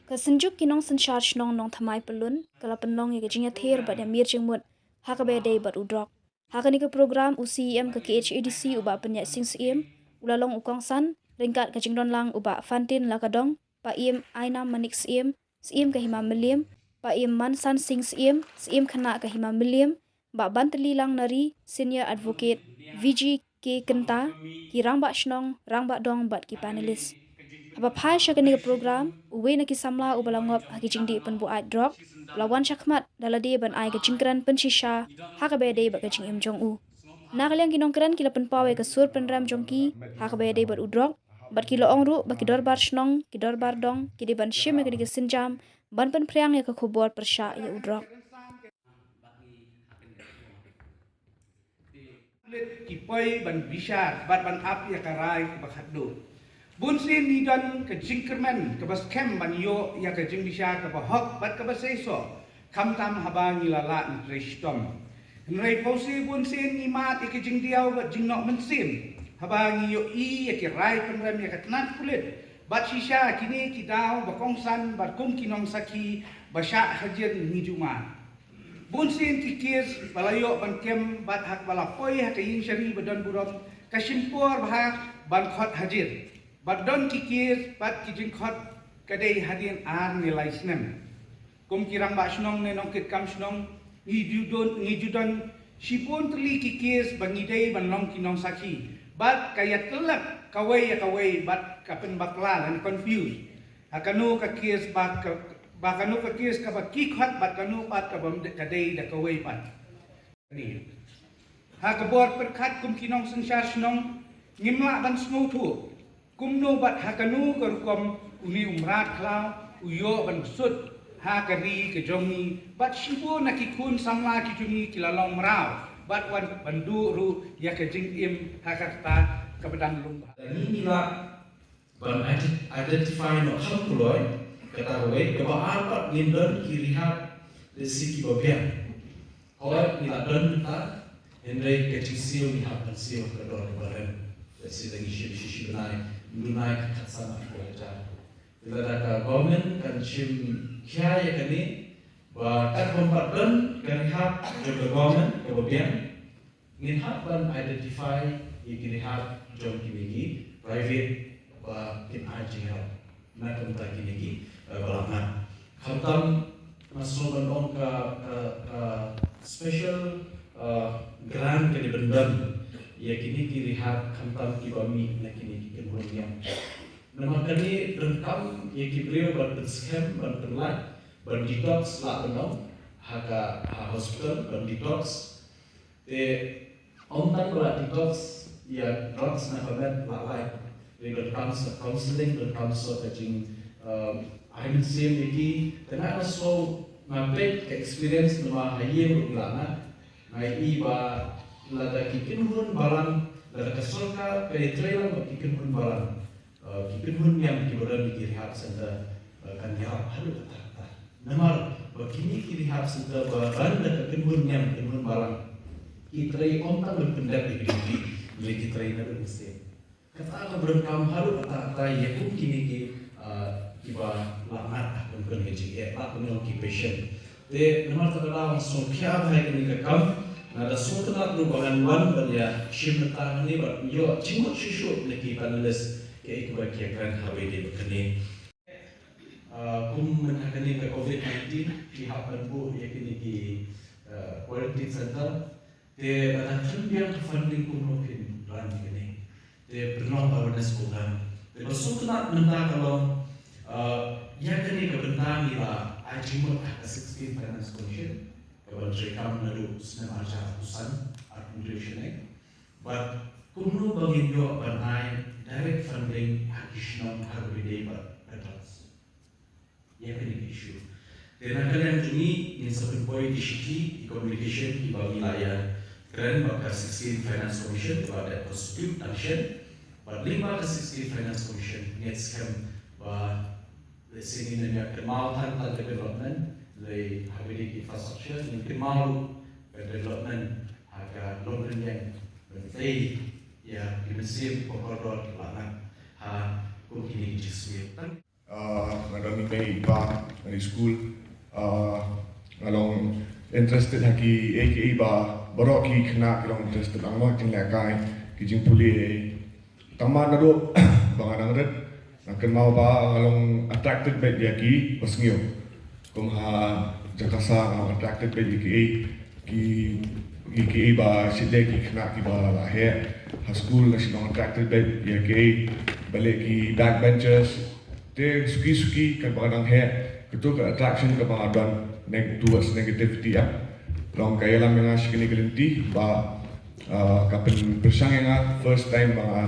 Kasenjuk kinong senchar nong nong thamai pelun kala penong ye kejingya ther bat ya mir jengmut hakabe day bat udrok hakani ke program UCM ke KHADC uba penya sing sim ulalong ukong san ringkat ke jingdon lang uba fantin lakadong pa im aina manik sim ke hima milim pa im man san sing sim khana ke hima milim ba bantli lang nari senior advocate VG ke kenta ki rangba shnong rangba dong bat ki panelist Haba phai shakani ke program uwe na ki samla ubalangop haki jingdi pen bu ai drop lawan shakmat dalade ban ai ke jingkran pen shisha hakabe de ba ke jing im jong u nagalyang kinong kran kila pen pawe ke sur pen ram jong ki hakabe de bat udrok bat kilo ongru ba ki dorbar shnong ki dorbar dong ki de ban shim ke sinjam ban pen priang ya ke khobor persha ya udrok Kipoy ban bisar bat ban ap ya karai bakhat do bun sin ni don ke jingkerman ke bas kem ban yo ya ke jing bisar ke bahok bat ke bas eso kam tam haba ni lala restom nrai posi bun sin ni mat ke jing diau bat jing nok mensim haba ni yo i ya ke rai penrem ya ke tanat kulit bat shisha kini kidau bakong san bat kum kinong saki basha hajir ni juma Bunsin tikis balayo ban kem bat hak balapoi hak yin syari badan buram kasimpor bahak ban khot hajir badon tikis bat kijing khot kadai hadin ar nilai snem kum kirang ba snong ne nong kit kam snong ngi judon sipun teli kikis bangidai ban long kinong saki bat kaya telak kawai bat kapen bakla dan confused hakanu kakis bat bakanu kakis ka bakikhat bakanu pat ka bam kadai da kawai pat ni ha kabor perkhat kum kinong sensar snong ngimla ban smu thu kumno bat hakanu karukom uni umrat klau uyo ban sut ha kari ke jongi bat shibo nakikun samla kijuni kilalong merau bat wan bandu ru ya ke jing im hakata kabadang lum ini lah ban identify no ham kuloi kata gue ke apa ngindon kirihat de siki babian hoy ila don ta hendai ke chisio ni hap sio ke dor baren desi lagi shi lunai kat sama ko ja ila da ka government kan chim kya ya kani ba tak kompat don kan hap ke government ke babian ngin hap ban identify ye kirihat jom kini private ba kin aji hap na kumta kini balangan khatam masuk bandong ke special grant ke bendan ya kini kirihat khatam kibami na kini kemudian nama kini rengkam ya kibrio ban scam ban terlat ban detox la bandong haka hospital ban detox ontan bala detox ya drugs na kamet lalai dengan counseling dan counsel kajing I'm same lagi karena so ngapain experience nama hayem ulana ngai iba lada kikin hun balang lada kesolka penetrela kikin hun balang kikin hun yang kiboran dikirihat senda kan ya halu kata namar begini kirihat senda baran lada kikin hun yang kikin hun balang kitrai onta berpendak di beli kitrai na bermesti kata aku berengkam halu kata ya kum kini ki iba langat bukan gaji tak punya occupation de nomor terdalam songkya hai kini kakam ada sultanat nubangan wan berya shimta ni ber yo cimut shishu leki panelis ke ikut bagian hawe di bekeni kum menakani ke COVID-19 pihak penbu yakini ki quarantine center de banatan biang funding kunokin ran kini de bernong awareness program de sultanat mentah kalau yang kini kebentang ila ajimut ke 16 Finance Commission kawan rekam lalu senam aja usan administration but kumno bangin yo banai direct funding additional harbide but adults yang kini issue dan kalian ini in sabun point di communication di wilayah keren bakal 16 Finance Commission pada positive action but 5 ke 16 Finance Commission net scam sini nanya kemal tanpa development dari habis infrastructure yang kemal development agak longren yang berarti ya di Mesir koridor lanang ha kini jiswi ngadami may iba ng school ngalong interested haki AKA ba barok ki kena kilong interested ang mo ting lakai kijing puli tama na do bang anang red nang mau ba ngalong attracted by yaki pasngyo kung ha jakasa ngalong attracted by AKA ba sile ki kena ki ba lahe ha school na sinong attracted by yaki balik ki backbenchers te suki kan ba nang he ketu ke attraction ke ba dan towards negativity ya long kaya lang nga sikini kelinti ba kapin persang nga first time mga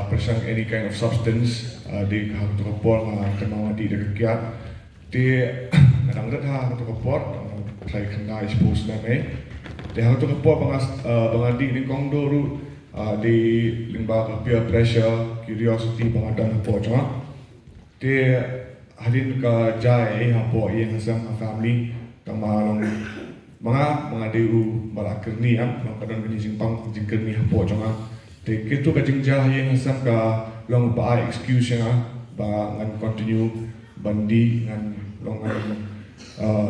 persang any kind of substance di ha to report mga kanawa di dekat di nadang red ha to report try kena expose na me di ha to report mga di ni kong doru di limba peer pressure curiosity mga dan report cuma di hadin ka jai ha po yang sang family tamalong mga deu balakir ni am kadang kini simpang jingker ni hapo jonga te ketu ka jingja yang sang ka long ba excuse nga ba ngan continue bandi ngan long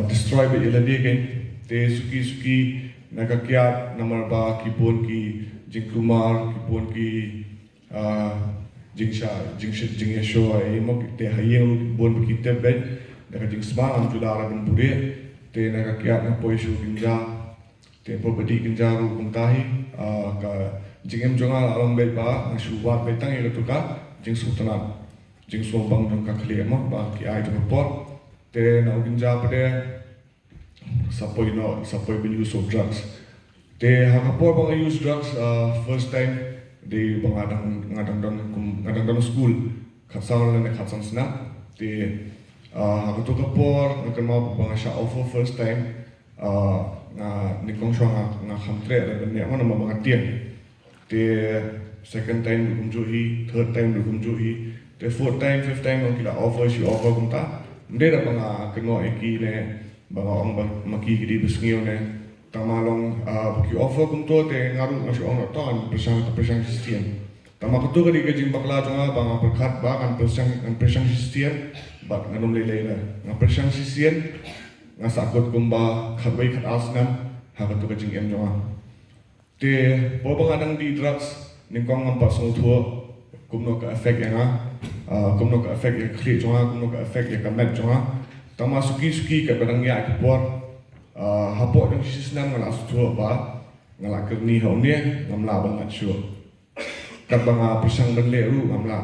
destroy be iladi again te suki nagakyat namar ba kipon ki jingkumar kipon ki jingsha show ay mo te hayeng bon kita ben daga jing smang julara ben bude te nagakyat na poisu ginja te property ginja ru kumtahi ka jingem jonga along be ba nasuwa betang ilo tuka jing sultanan jing sombang dong ka khle mo ba ki ai to report te na ginja pade sapoi bin use of drugs te hakapor bang use drugs first time di ngadang dan school khatsang le khatsang sna te hakato kapor ngakan mau bang sha offer first time na nikong shwa nga khamtre da ne mana bang atien te second time kum juhi third time kum juhi te fourth time fifth time ong kila offer shi offer kum ta ndera bang kengo eki ne bang ong maki gidi besngio ne tamalong ki offer kum to te ngaru ngasyo ong ton persang system tamakutu ka di ka jing bakla jonga bang perkhat ba kan persang system bak nganum lele na persang system ngasakot kum ba khatbai khat asnam hakatu ka jing em jonga te po bang adang di drugs ningkong ngam pasong thuo kum no ka effect yang kum no ka effect ya khli jonga kum no ka effect ya kamet jonga tamasuki ka badang ya ka por hapok yang sistem ngala sutua ba ngala kerni haunia ngamla bangat syo kabanga pisang dan leru ngamla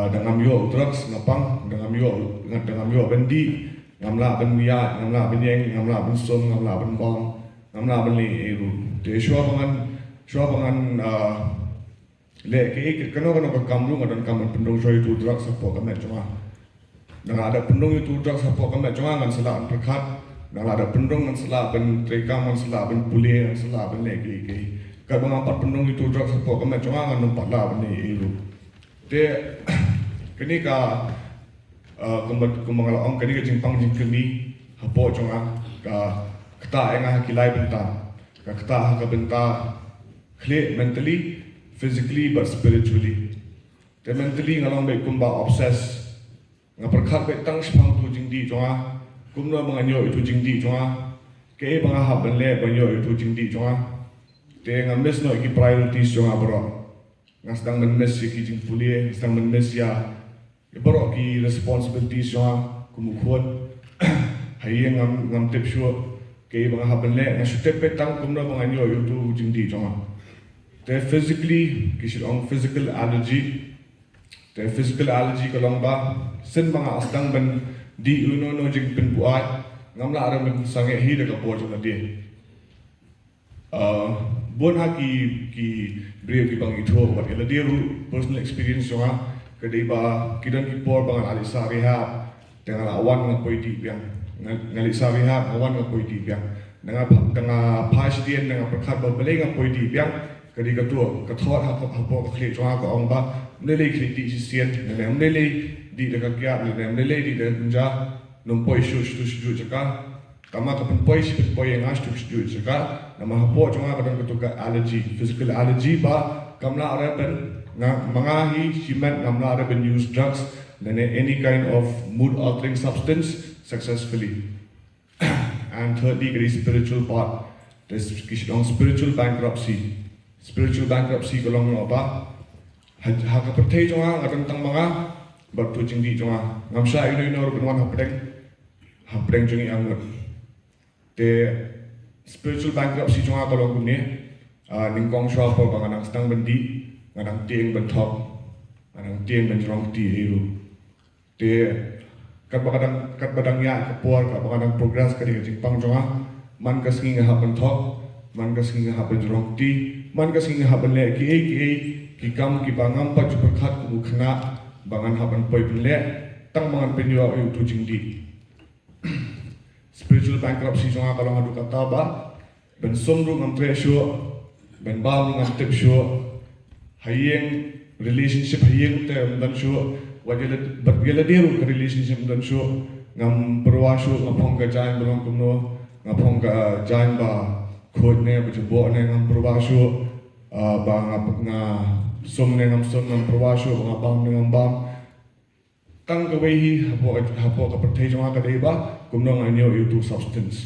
dengan yo drugs ngapang dengan yo bendi ngamla ben miya ngamla ben yeng ngamla ben som ngamla ben bom ngamla ben leru te syo bangan le ke kano ka kamru ngadan kamar pendong joy tu drugs hapok kamet cuma dengan ada pendong itu drugs hapok kamet cuma ngan salah perkat dan ada pendong yang salah ben treka man salah ben pulih yang salah ben lagi kalau mengapa pendong itu drug support kami cuma ngan nampak lah ben itu te kini ka kemengalang kini ka jingpang jingkeni hapo cuma ka kata yang hakilai bentang ka kata ka benta clear mentally physically but spiritually te mentally ngalang be kumba obsess ngaperkhat be tang spang tu jingdi cuma kumno manganyo itu jingdi cuma ke banga haben le banyo itu jingdi cuma te ngames no ki priorities cuma bro ngasdang menes ki jing pulie ngasdang menes ya bro ki responsibilities cuma kumukhon hayeng ngam tip sure ke banga haben le ngasute petang kumno manganyo itu jingdi cuma te physically kisong physical allergy kalong ba sen banga asdang ben di uno jing pen buat ngamla ara men sange hi de kapor jona dia bon ha ki brave ki bang itho wat ela dia personal experience jonga kedai ba kidan ki por bang ali sa reha dengan awan ng poi di biang ngali sa reha awan ng poi di biang dengan pas dia dengan perkhat ba beleng ng poi di biang kedai ka tu ka thot ha po ka khle jonga ka ong ba nele khle ti sien nele di dekat kiat nele di dekat ja numpoi shu jaka kama ka poi yang as shu jaka nama hapo jonga kadang ketuka allergy physical allergy ba kamla arapan mangahi shimat namla ada been use drugs than any kind of mood altering substance successfully. And thirdly, the spiritual part. There's spiritual bankruptcy. Spiritual bankruptcy kolong apa? Haka pertay jonga ngatang tang mga batu jingdi jonga ngamsha ino benwan hapdeng jongi angut. The spiritual bankruptcy jonga kolong kumne ningkong shwa po banganang stang bendi nganang tieng bentok nganang tieng benjrong ti hiru. The kat badang ya kapor kat badang progress kadi jingpang jonga man kasing nga bentok man kasing nga benjrong ti man kasing nga le ki kam ki bangam pa ju perkhat ku khna bangan haban poi le tang mangan penyo yu tu jingdi. Spiritual bankruptcy jonga kalong adu kata ba ben somru ngam tresho ben bam ngam tip sho hayeng relationship hayeng te dan sho wajela batgela deru ke relationship dan sho ngam perwasho ngapong ka jain belong kumno ngapong ka jain ba khod ne ba bo ne ngam perwasho ba nga som ne ngam som ngam perwasho ba bam ne ngam bam tang ka wehi hapo ka perthai jonga ka deba kumno nganyo yu tu substance.